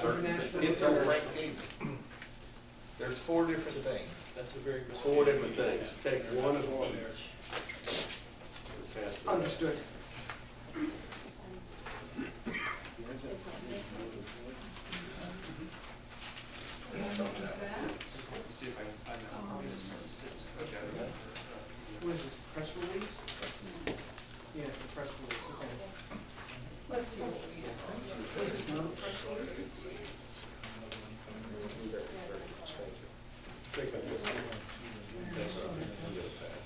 Info Frank gave me. There's 4 different things. That's a very good. 4 different things. Take one of each. Understood. See if I can find that. What is this, press release? Yeah, it's a press release, okay. Let's see. Is this not a press release? Take up this one. That's all right. I'm gonna pass.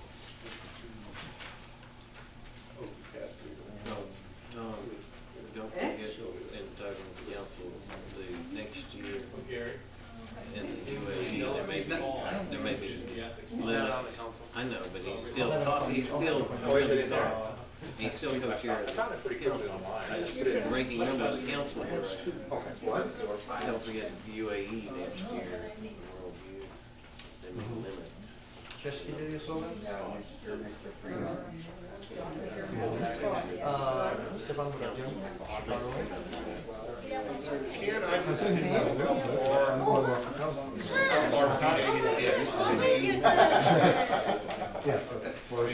Oh, pass it. Don't forget, in talking to council, the next year, Gary. in the UAE, there may be, He's not on the council. I know, but he's still, he's still co-chair of the ranking member of the council here right now. What? Don't forget UAE next year, World Youth, they may limit. Český děj jsou? Stefan Bradě. Can I just say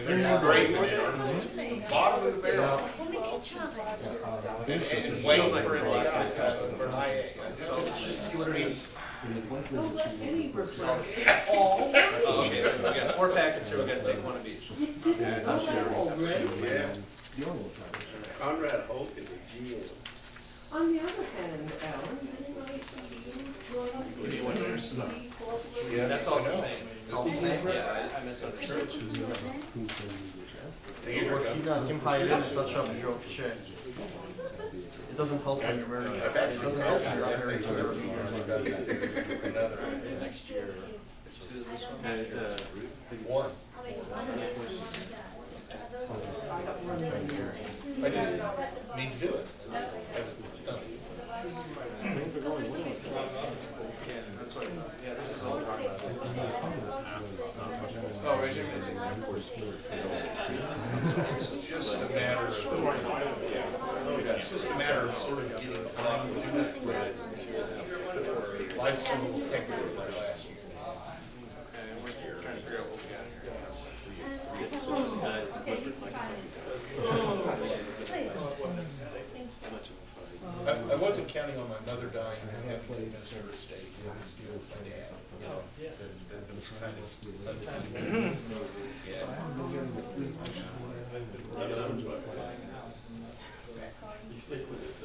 there's a great bottom of the barrel. And it's waiting for an IA. So let's just see what it is. Oh, okay, we got 4 packets here, we gotta take one of each. Yeah. Conrad Holt is a GM. On the other hand, Alan, didn't I see you? What do you want yours? Yeah, That's all the same. It's all the same? Yeah, I misunderstood. Sim hayırlı mesaj yapıyor şey. It doesn't help when you're married. It doesn't help when you're not married for 30 years. Next year. One. I just need to do it. Yeah, that's what, yeah, this is all we're talking about. Oh, right here. It's just a matter of, it's just a matter of sort of getting on with it. Life's been a little hectic over the last year. Okay, and we're trying to figure out what we got here. I wasn't counting on another dying in Minnesota State. It was my dad. You know, that was kind of sometimes. You stick with this,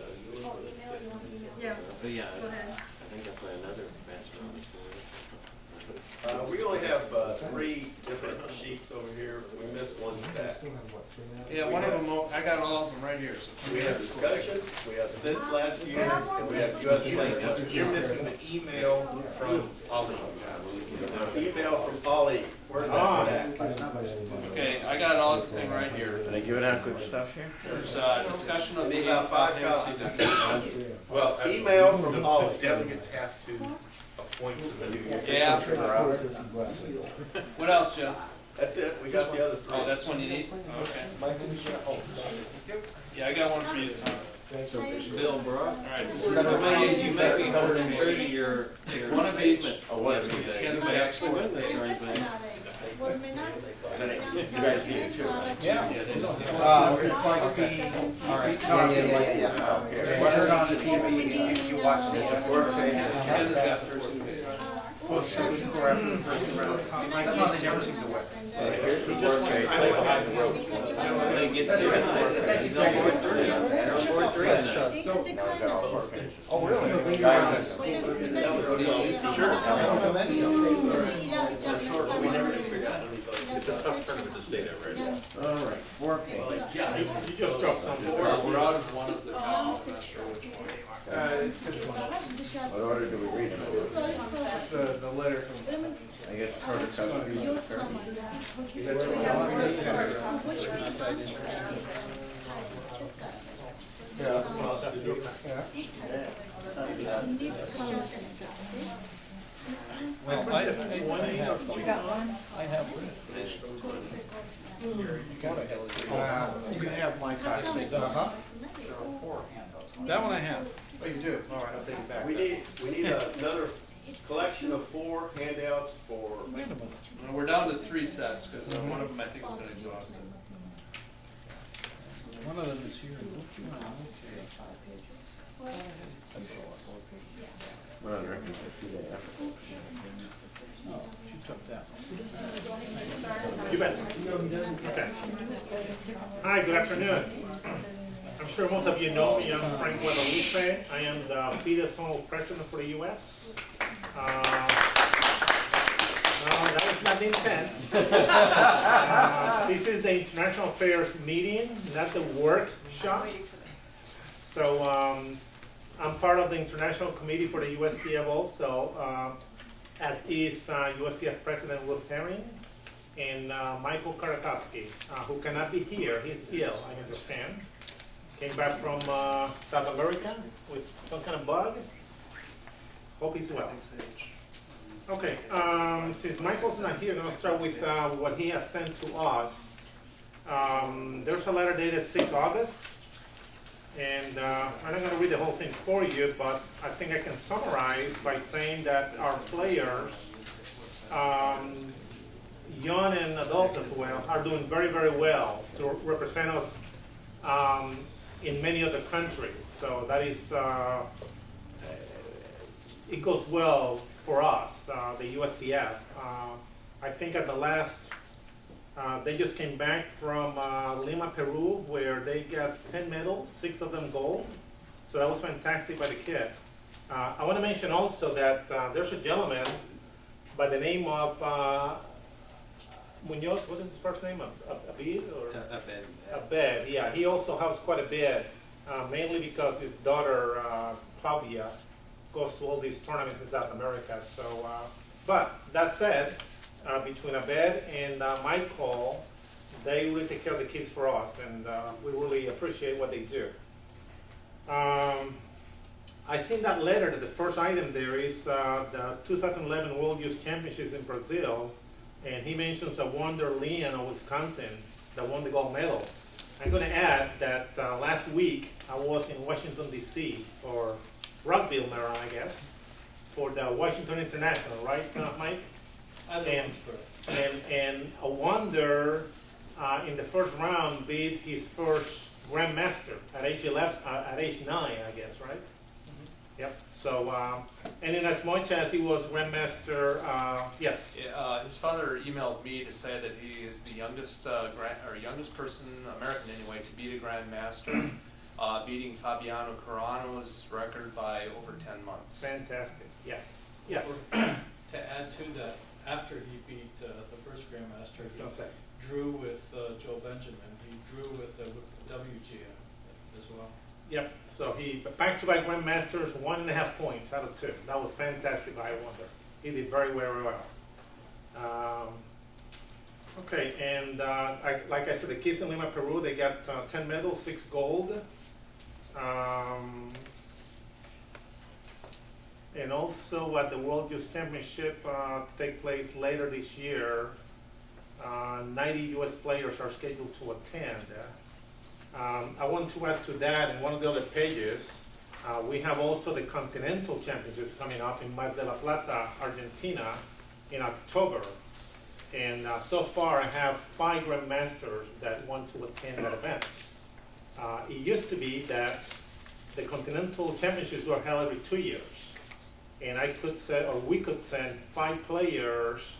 Yeah. But yeah, Go ahead. I think I play another bachelor on this one. we only have 3 different sheets over here. We missed one stack. Yeah, one of them, I got all of them right here, so. We have discussion, we have since last year, and we have USCF. You're missing the email from Ali. Email from Ollie. Where's that stack? Okay, I got all everything right here. Are they giving out good stuff here? There's discussion of the. About 5 copies. Well, Email from Ollie. the delegates have to appoint the new. Yeah. What else, Joe? That's it, we got the other 3. Oh, that's one you need? Okay. Yeah, I got one for you, Tom. Bill Brock. All right, this is the way you make me go through your one of each. Oh, what? Anybody actually win this or anything? You guys need it too, right? Yeah. It's like the, alright, yeah. What are on the TV, you watch this, a 4 pages. Canada's got 4 pages. Score after the first round. Somehow they never seem to win. Here's the 4 page. They get to he's on board 3. They're on board 3 now. I got all 4 pages. Oh, really? We never did figure out how many votes. It's a tough tournament to stay there right now. All right, 4 pages. Yeah, you just dropped some. We're out of one of the columns, I'm not sure which one. What order do we read them? The letter from. I guess it's hard to cut these. Yeah. Well, I have You can have my copy. that one I have. Oh, you do? All right, I'll take it back. We need another collection of 4 handouts for, Well, we're down to 3 sets, because one of them I think has been exhausted. One of them is here. We're on record for 2 days. Oh, she took that. You bet. Okay. Hi, good afternoon. I'm sure most of you know me. I'm Frank Guadalupe. I am the FIDE Zonal President for the U.S. That was not the intent. This is the International Affairs meeting, not the workshop. So I'm part of the International Committee for the USCF also, as is USCF President Ruth Herring and Michael Karakowski, who cannot be here. He's ill, I understand. Came back from South America with some kind of bug. Hope he's well. Okay, since Michael's not here, I'm going to start with what he has sent to us. There's a letter dated 6 August, and I'm not going to read the whole thing for you, but I think I can summarize by saying that our players, young and adults as well, are doing very, very well to represent us in many other countries. So that is, it goes well for us, the USCF. I think at the last, they just came back from Lima, Peru, where they got 10 medals, 6 of them gold. So that was fantastic by the kids. I want to mention also that there's a gentleman by the name of Munoz. What is his first name? Abed? Or? Abed, yeah. He also helps quite a bit, mainly because his daughter, Claudia, goes to all these tournaments in South America. So, but that said, between Abed and Michael, they really take care of the kids for us, and we really appreciate what they do. I seen that letter that the first item there is the 2011 World Youth Championships in Brazil, and he mentions a Wonder Leon of Wisconsin that won the gold medal. I'm going to add that last week I was in Washington, D.C., or Rockville, Maryland, I guess, for the Washington International, right, Mike? And a Wonder in the first round beat his first Grandmaster at age 11, at age 9, I guess, right? Mm-hmm. Yep. So, and in as much as he was Grandmaster, yes. Yeah, his father emailed me to say that he is the youngest youngest person, American anyway, to beat a Grandmaster. Beating Fabiano Carano's record by over 10 months. Fantastic. Yes. Yes. To add to that, after he beat the first Grandmaster, he drew with Joe Benjamin. He drew with the WGF as well. Yep. So he back-to-back Grandmasters, 1.5 points out of 2. That was fantastic by Wonder. He did very, very well. Okay, and like I said, the kids in Lima, Peru, they got 10 medals, 6 gold. And also at the World Youth Championship to take place later this year, 90 U.S. players are scheduled to attend. I want to add to that, in one of the other pages, we have also the Continental Championships coming up in Mar del Plata, Argentina, in October. And so far I have 5 Grandmasters that want to attend that event. It used to be that the Continental Championships were held every 2 years. And I could send, or we could send 5 players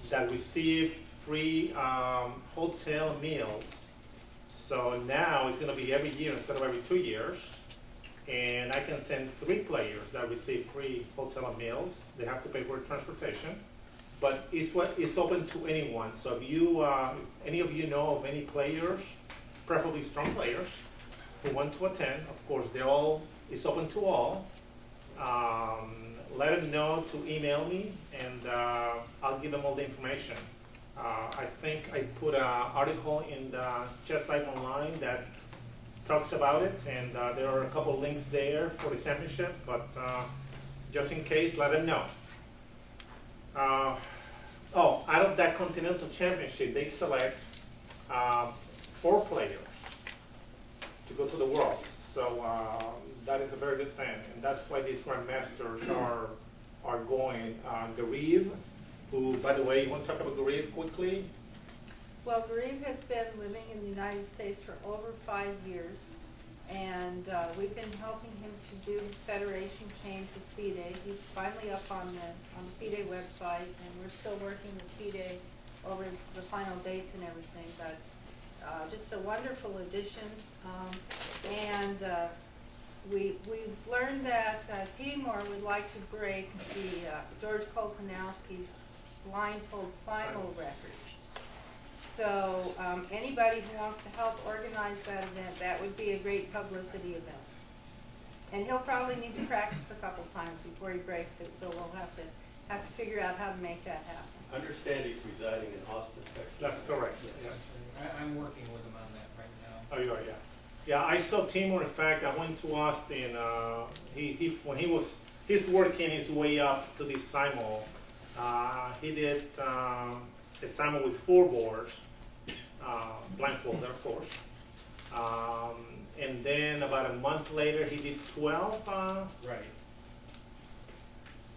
that received free hotel meals. So now it's going to be every year instead of every 2 years. And I can send 3 players that receive free hotel meals. They have to pay for transportation. But it's open to anyone. So if you, any of you know of any players, preferably strong players, who want to attend, of course, it's open to all. Let them know to email me, and I'll give them all the information. I think I put an article in the chess site online that talks about it, and there are a couple links there for the championship, but just in case, let them know. Out of that Continental Championship, they select 4 players to go to the Worlds. So that is a very good thing, and that's why these grandmasters are going. Garib, who, by the way, you want to talk about Garib quickly? Well, Garib has been living in the United States for over 5 years, and we've been helping him to do his federation change with FIDE. He's finally up on the FIDE website, and we're still working with FIDE over the final dates and everything, but just a wonderful addition. We've learned that Timor would like to break the George Kolkonowski's blindfold simul record. So anybody who wants to help organize that event, that would be a great publicity event. And he'll probably need to practice a couple times before he breaks it, so we'll have to figure out how to make that happen. Understand he's residing in Austin, Texas. That's correct. Yes. I'm working with him on that right now. Oh, you are, yeah. Yeah, I saw Timor. In fact, I went to Austin. He's working his way up to this simul. He did a simul with 4 boards, blindfolded, of course. And then about a month later, he did 12. Right.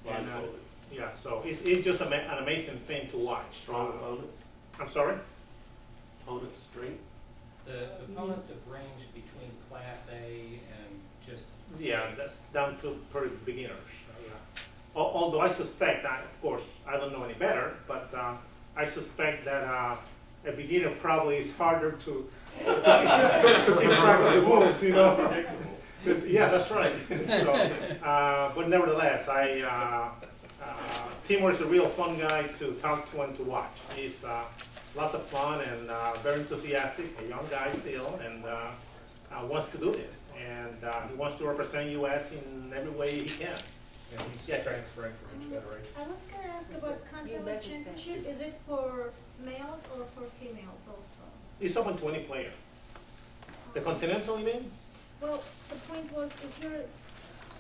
Blindfolded. Yeah, so it's just an amazing thing to watch. Strong opponents? I'm sorry? Opponent strength? The opponents have ranged between Class A and just... Yeah, down to pretty beginners. Yeah. Although I suspect, of course, I don't know any better, but I suspect that a beginner probably is harder to keep track of the moves, you know. Yeah, that's right. So, but nevertheless, Timur is a real fun guy to talk to and to watch. He's lots of fun and very enthusiastic, a young guy still, and wants to do this. And he wants to represent U.S. in every way he can. And he's transferring from each federation. I was going to ask about continental championship. Is it for males or for females also? It's open to any player. The Continental, you mean? Well, the point was, if you're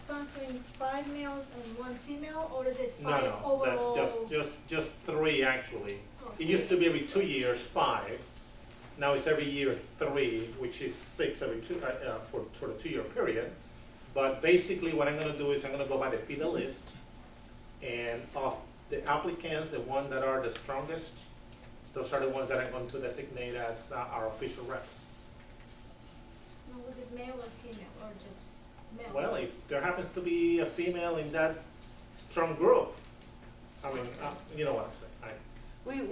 sponsoring 5 males and 1 female, or is it 5 overall? No, just 3 actually. Okay. It used to be every 2 years, 5. Now it's every year 3, which is 6 every 2 for the 2-year period. But basically, what I'm going to do is I'm going to go by the FIDE list, and of the applicants, the ones that are the strongest, those are the ones that I'm going to designate as our official reps. No, was it male or female, or just male? Well, if there happens to be a female in that strong group, I mean, you know what I'm saying.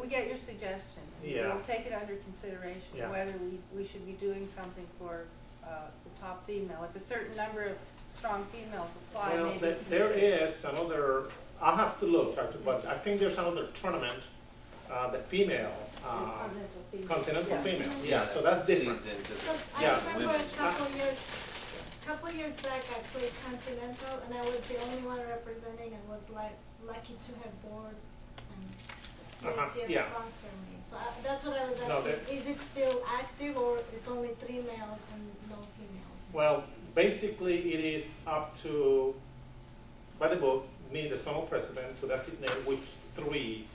We get your suggestion. Yeah. We'll take it under consideration, Yeah. whether we should be doing something for the top female. If a certain number of strong females apply, Well, maybe. there is another, I'll have to look, but I think there's another tournament, the female, continental female. Yeah, so that's different. Because I Yeah. remember a couple years back I played Continental, and I was the only one representing, and was lucky to have board and USCF yeah. sponsor me. So that's what I was No, asking. Is it still active, or it's only 3 males and no females? Well, basically, it is up to, by the book, me, the zonal president, to designate which 3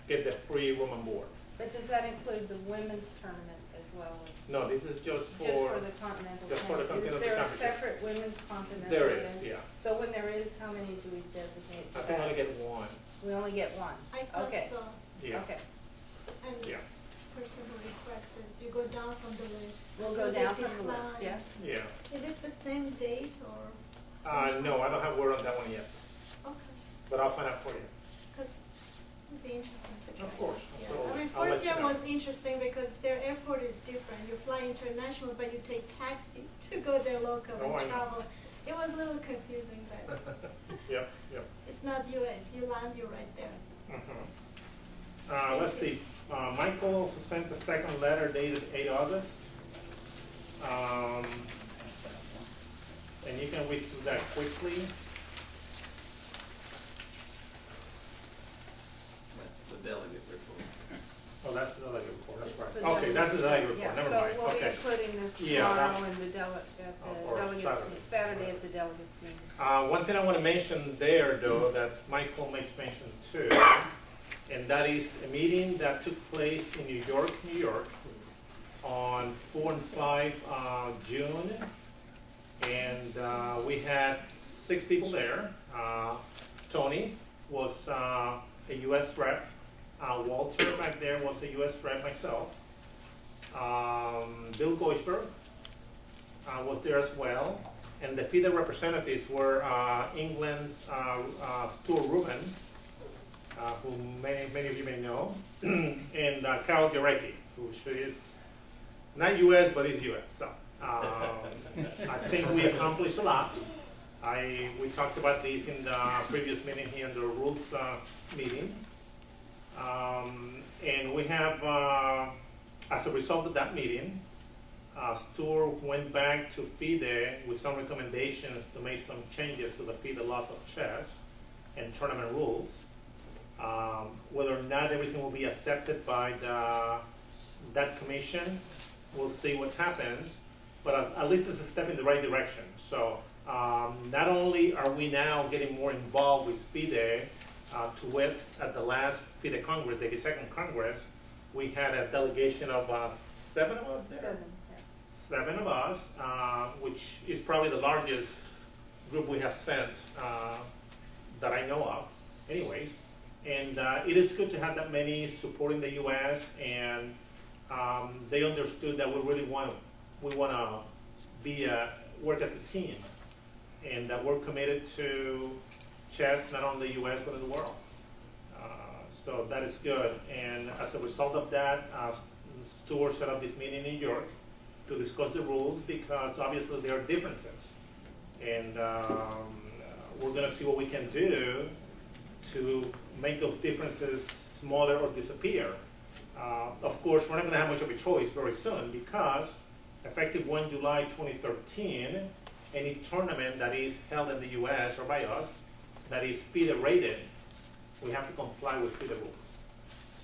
get the free room and board. But does that include the women's tournament as well? No, this is just for. Just for the continental just for the championship. continental Is there a championship. separate women's continental? There is, event? yeah. So when there is, how many do we designate I for think I only that? get 1. We only get 1? I thought Okay. so. Yeah. Okay. And Yeah. person who requested, you go down from the list. We'll go Do they down from the list, decline? yeah? Yeah. Is it the same date or? No, I don't have word on that one yet, Okay, but I'll find out for you. because it'd be interesting to try. Of course, this, yeah. absolutely. I mean, I'll let first you year know. was interesting because their airport is different. You fly international, but you take taxi to go there local Oh, I and know. travel. It was a little confusing, but Yep, yep. it's not US. You land, you're right there. Let's see, Michael also sent a second letter dated 8 August. And you can read through that quickly. That's the delegate report. Oh, that's the delegate report, that's This is right. the Okay, delegate that's the delegate report, Yeah, never mind, So we'll be okay. including this Yeah, tomorrow that- and the Or delegates, Saturday. Saturday at the delegates meeting. One thing I want to mention there, though, that Michael makes mention too, and that is a meeting that took place in New York, on 4 and 5 June. And we had 6 people there. Tony was a U.S. rep. Walter back there was a U.S. rep, myself. Bill Goisberg was there as well. And the FIDE representatives were England's Stuart Rubin, who many of you may know, and Carol Jarecki, who is not U.S. but is U.S. So I think we accomplished a lot. We talked about this in the previous meeting here in the rules meeting. And we have, as a result of that meeting, Stuart went back to FIDE with some recommendations to make some changes to the FIDE laws of chess and tournament rules. Whether or not everything will be accepted by that commission, we'll see what happens, but at least it's a step in the right direction. So not only are we now getting more involved with FIDE, to wit, at the last FIDE Congress, the 82nd Congress, we had a delegation of 7 of us there. 7 of us, which is probably the largest group we have sent that I know of, anyways. And it is good to have that many supporting the U.S. and they understood that we really want to be work as a team, and that we're committed to chess not only in the U.S. but in the world. So that is good. And as a result of that, Stuart set up this meeting in New York to discuss the rules, because obviously there are differences, and we're going to see what we can do to make those differences smaller or disappear. Of course, we're not going to have much of a choice very soon, because effective 1 July 2013, any tournament that is held in the U.S. or by us that is FIDE rated, we have to comply with FIDE rules.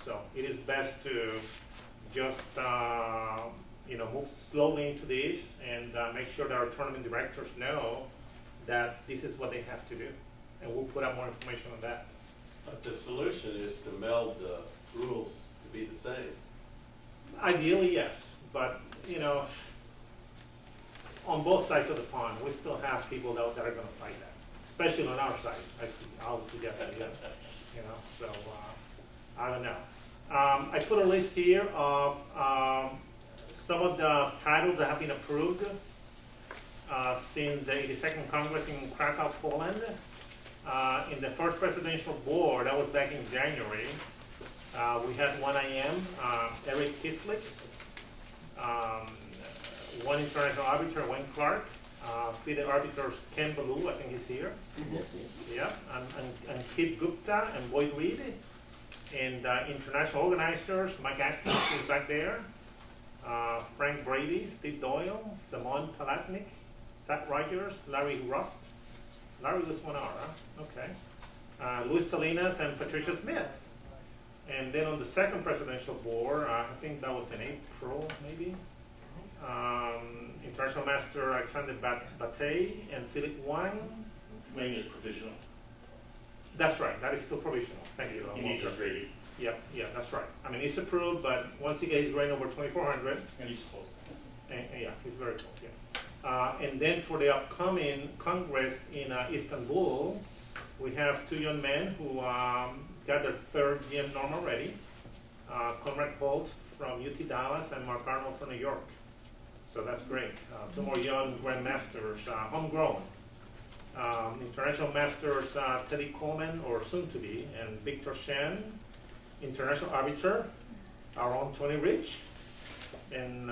So it is best to just move slowly into this and make sure that our tournament directors know that this is what they have to do. And we'll put out more information on that. But the solution is to meld the rules to be the same. Ideally, yes. But, on both sides of the pond, we still have people that are going to fight that. Especially on our side, I'll suggest that, so I don't know. I put a list here of some of the titles that have been approved since the 82nd Congress in Krakow, Poland. In the first presidential board, that was back in January, we had one IM, Eric Kislik, one international arbiter, Wayne Clark, FIDE arbiters Ken Ballou, I think he's here. Yeah, and Kit Gupta and Boyd Reed, and international organizers, Mike Atkins is back there, Frank Brady, Steve Doyle, Simon Palatnik, Pat Rogers, Larry Rust. Larry was 1 hour, huh? Okay. Luis Salinas and Patricia Smith. And then on the second presidential board, I think that was in April, maybe. International Master Alexander Batey and Philip Wang. Wang is provisional. That's right. That is still provisional. Thank you. He needs his rating. Yeah, that's right. I mean, he's approved, but once he gets his rating over 2,400. And he's close. And yeah, he's very close, yeah. And then for the upcoming Congress in Istanbul, we have 2 young men who got their 3rd GM norm already. Conrad Holt from UT Dallas and Mark Arnold from New York. So that's great. 2 more young grandmasters, homegrown. International masters Teddy Coleman, or soon to be, and Victor Shen. International arbiter, our own Tony Rich, and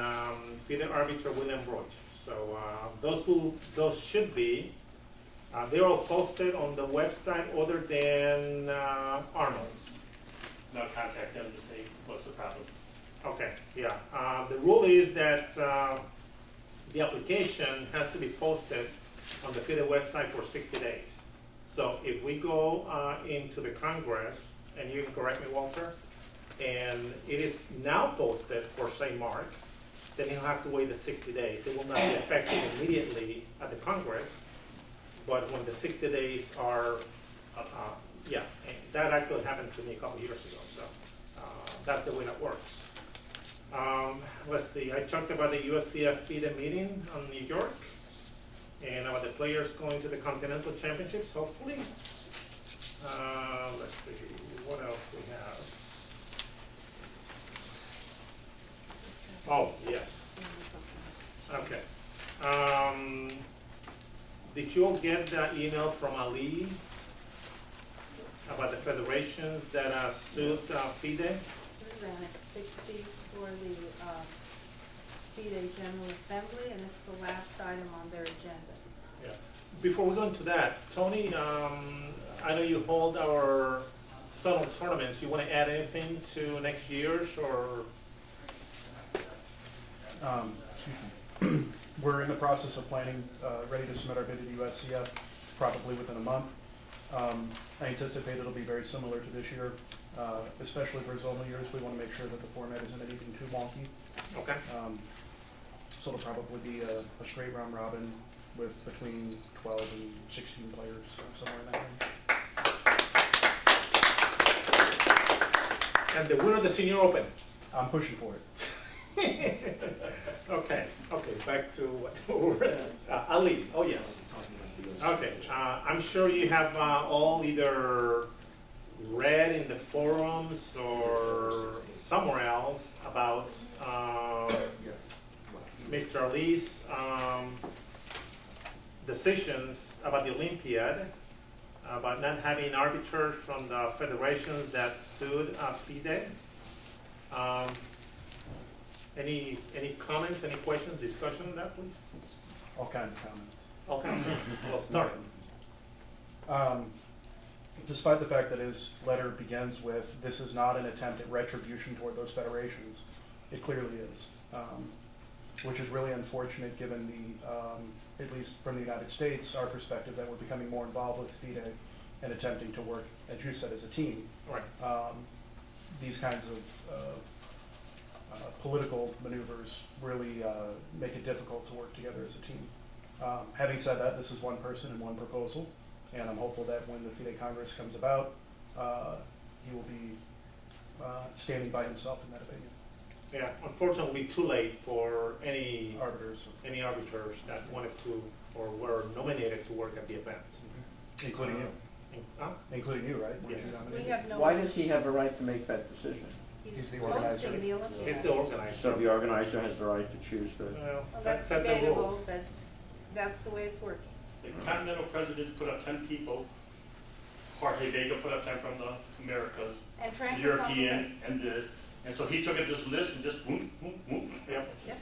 FIDE arbiter William Broich. So those should be. They're all posted on the website, other than Arnold's. Now contact them to say what's the problem. Okay, yeah. The rule is that the application has to be posted on the FIDE website for 60 days. So if we go into the Congress, and you can correct me, Walter, and it is now posted for St. Mark, then you'll have to wait the 60 days. It will not be effective immediately at the Congress, but when the 60 days are, and that actually happened to me a couple years ago, so that's the way that works. Let's see, I talked about the USCF FIDE meeting in New York, and about the players going to the Continental Championships, hopefully. Let's see, what else we have? Oh, yes. Okay. Did you all get the email from Ali about the federations that sued FIDE? We ran at 60 for the FIDE General Assembly, and it's the last item on their agenda. Yeah. Before we go into that, Tony, I know you hold our zonal tournaments. You want to add anything to next year's, or? Excuse me. We're in the process of planning, ready to submit our bid to the USCF probably within a month. I anticipate it'll be very similar to this year, especially for zonal years. We want to make sure that the format isn't anything too wonky. Okay. So it'll probably be a straight round robin with between 12 and 16 players, somewhere in that range. And the winner of the Senior Open? I'm pushing for it. Okay, back to what Ali, oh yes. Okay, I'm sure you have all either read in the forums or somewhere else about Mr. Ali's decisions about the Olympiad, about not having arbiters from the federations that sued FIDE. Any comments, any questions, discussion on that, please? All kinds of comments. All kinds of, well, start. Despite the fact that his letter begins with, "This is not an attempt at retribution toward those federations," it clearly is, which is really unfortunate given the, at least from the United States, our perspective that we're becoming more involved with FIDE and attempting to work, as you said, as a team. Right. These kinds of political maneuvers really make it difficult to work together as a team. Having said that, this is one person and one proposal, and I'm hopeful that when the FIDE Congress comes about, he will be standing by himself in that opinion. Yeah, unfortunately, too late for any arbiters that wanted to or were nominated to work at the event. Mm-hmm. Including you. Including you, right? Yes. We have no. Why does he have a right to make that decision? He's the organizer. Hosting the Olympiad. He's the organizer. So the organizer has the right to choose the... Well, that's set the debatable, rules. but that's the way it's working. The Continental presidents put up 10 people. Jorge Vega put up 10 from the Americas, And Frank the was on the European, list. and this. And so he took at this list and just boom, boom, boom. Yep. Yep.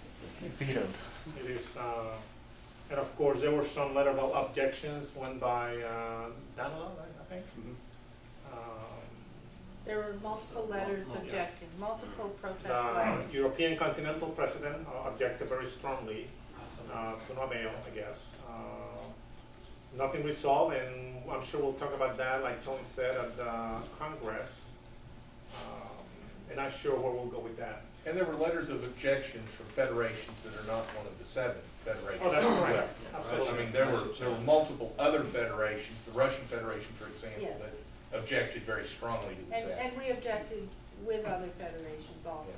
Vetoed. It is, and of course, there were some letter of objections, one by Danilo, I think. Mm-hmm. There were multiple letters objecting, multiple protest The letters. European Continental President objected very strongly to no avail, I guess. Nothing resolved, and I'm sure we'll talk about that, like Tony said, at the Congress. And I'm sure where we'll go with that. And there were letters of objection from federations that are not one of the 7 federations. Oh, that's as right. well. Absolutely. I mean, there were multiple other federations, the Russian Federation, for example, Yes. that objected very strongly to the And, Senate. and we objected with other federations also.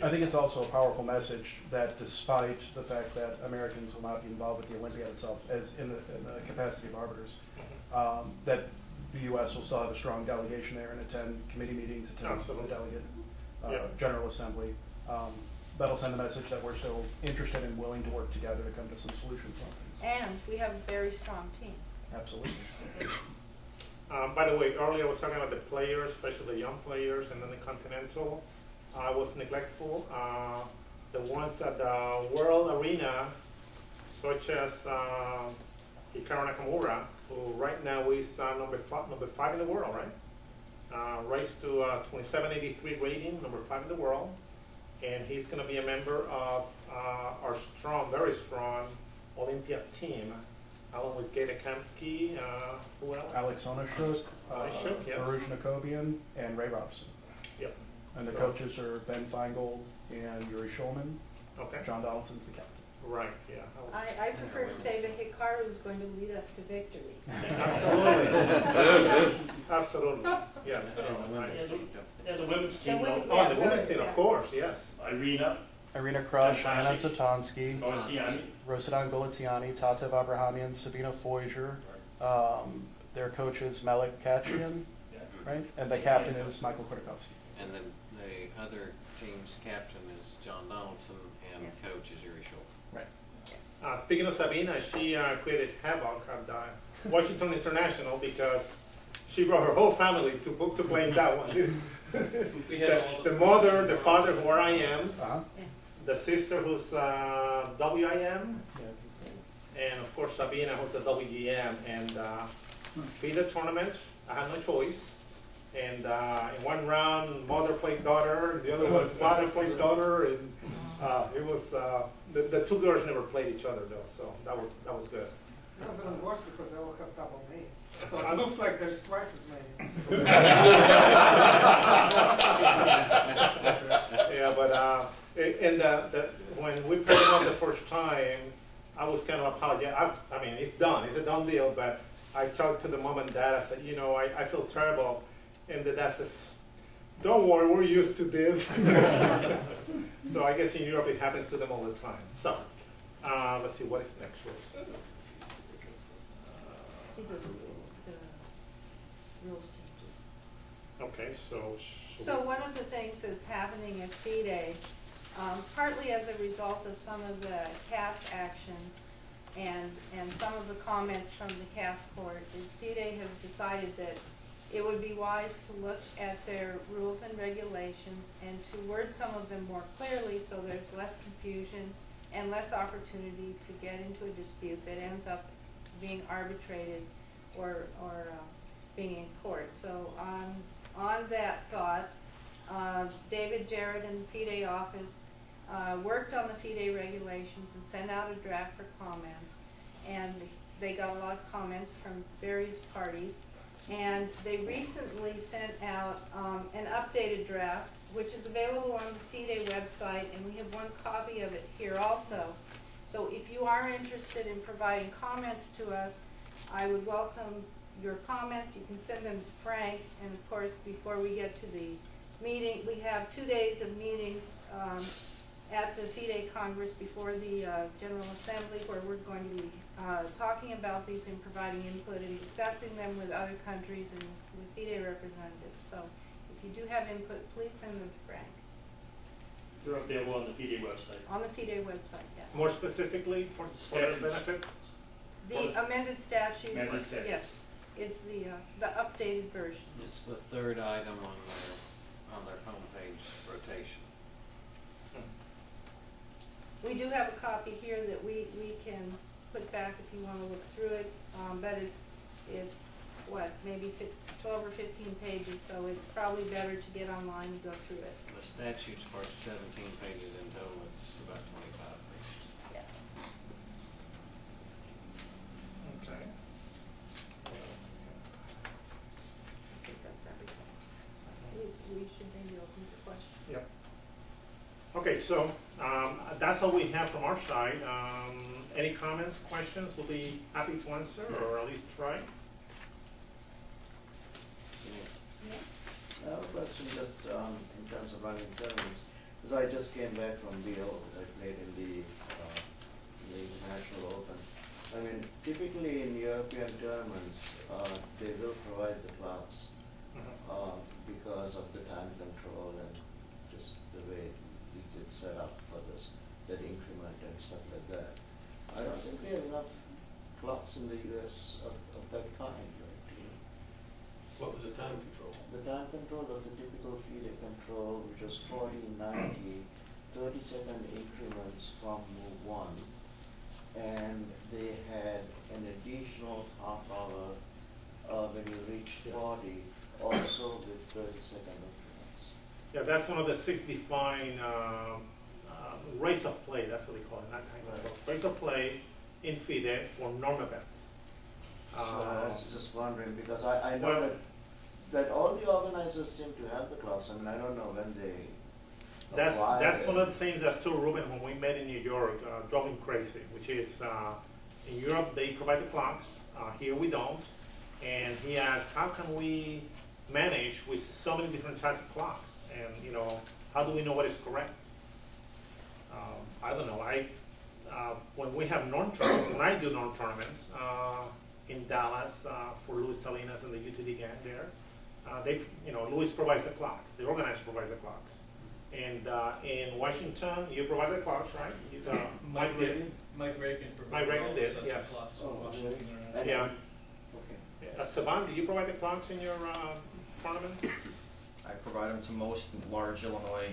I think it's also a powerful message that despite the fact that Americans will not be involved with the Olympiad itself as in the capacity of arbiters, that the U.S. will still have a strong delegation there and attend committee meetings, attend the delegate General Assembly. That'll send a message that we're still interested and willing to work together to come to some solutions on things. And we have a very strong team. Absolutely. By the way, earlier I was talking about the players, especially the young players, and then the Continental. I was neglectful. The ones at the World Arena, such as Hikaru Nakamura, who right now is number five in the world, right? Raised to 2783 rating, number 5 in the world. And he's going to be a member of our strong, very strong Olympiad team, along with Gaeta Kamsky, who else? Alex Onashuk, Yes. Baruch Nakobian, and Ray Robson. Yep. And the coaches are Ben Feingold and Yuri Schulman. Okay. John Donaldson's the captain. Right, yeah. I prefer to say that Hikaru is going to lead us to victory. Absolutely. Absolutely, yes. And the women's team, The though. women- Oh, and the Yeah, women's team, yeah. of course, yes. Irina, Irina Krush, Jan Anna Pashi. Zatonsky, Valentiani. Rosadan Goletiani, Tatev Abrahamian, Sabina Foiger. Their coach is Malik Kachian, Yeah. right? And the captain is Michael Khodorkovsky. And then the other team's captain is John Donaldson, and Yes. coach is Yuri Schultz. Right. Speaking of Sabina, she created havoc at Washington International because she brought her whole family to play in that one. We had all The mother, the father who are IMs, Uh-huh. the sister who's WIM, and of course Sabina who's a WGM. And in the tournament, I had no choice. And in one round, mother played daughter, and the other one, father played daughter, and it was the two girls never played each other though, so that was good. That was even worse because they all have double names. So it looks like there's twice as many. Yeah, but when we played them the first time, I was kind of apologetic. I mean, it's done. It's a done deal. But I talked to the mom and dad. I said, you know, I feel terrible. And the dad says, don't worry, we're used to this. So I guess in Europe it happens to them all the time. So let's see, what is next? These are the rules changes. Okay, so. So one of the things that's happening at FIDE, partly as a result of some of the CAS actions and some of the comments from the CAS court, is FIDE has decided that it would be wise to look at their rules and regulations and to word some of them more clearly so there's less confusion and less opportunity to get into a dispute that ends up being arbitrated or being in court. So on that thought, David Jarrett in the FIDE office worked on the FIDE regulations and sent out a draft for comments, and they got a lot of comments from various parties. And they recently sent out an updated draft, which is available on the FIDE website, and we have one copy of it here also. So if you are interested in providing comments to us, I would welcome your comments. You can send them to Frank, and of course, before we get to the meeting, we have 2 days of meetings at the FIDE Congress before the General Assembly, where we're going to be talking about these and providing input and discussing them with other countries and with FIDE representatives. So if you do have input, please send them to Frank. They're available on the PD website. On the FIDE website, yes. More specifically for their benefit? The amended statutes, Amended statutes. yes. It's the updated version. It's the third item on their homepage rotation. We do have a copy here that we can put back if you want to look through it, but it's what, maybe 12 or 15 pages, so it's probably better to get online and go through it. The statute's for 17 pages in total, it's about 25 pages. Yeah. Okay. I think that's everything. We should maybe open to questions. Yep. Okay, so that's all we have from our side. Any comments, questions? We'll be happy to answer, or at least try. I have a question just in terms of running tournaments, because I just came back from BO that I played in the International Open. I mean, typically in European tournaments, they will provide the clubs because of the time control and just the way it's set up for this, that increment and stuff like that. I don't think we have enough clubs in the US of that kind, right? What was the time control? The time control was a typical FIDE control, which was 40, 90, 30-second increments from move 1. And they had an additional half hour when you reached 40, also with 30-second increments. Yeah, that's one of the 6 defined race of play, that's what they call it, not time control. Race of play in FIDE for norm events. So I was just wondering, because I know that all the organizers seem to have the clubs. I mean, I don't know when they That's one of the things that told Ruben when we met in New York, drove him crazy, which is in Europe they provide the clocks, here we don't. And he asked, how can we manage with so many different types of clocks? And, you know, how do we know what is correct? I don't know, when we have non-tournaments, when I do non-tournaments, in Dallas, for Luis Salinas and the UTD gang there, Luis provides the clocks, the organizer provides the clocks. And, in Washington, you provide the clocks, right? Mike did. Mike Reagan Mike provided Reagan all the did, sets yes. of clocks in Oh, Washington. really? Yeah. Okay. Saban, do you provide the clocks in your, tournaments? I provide them to most large Illinois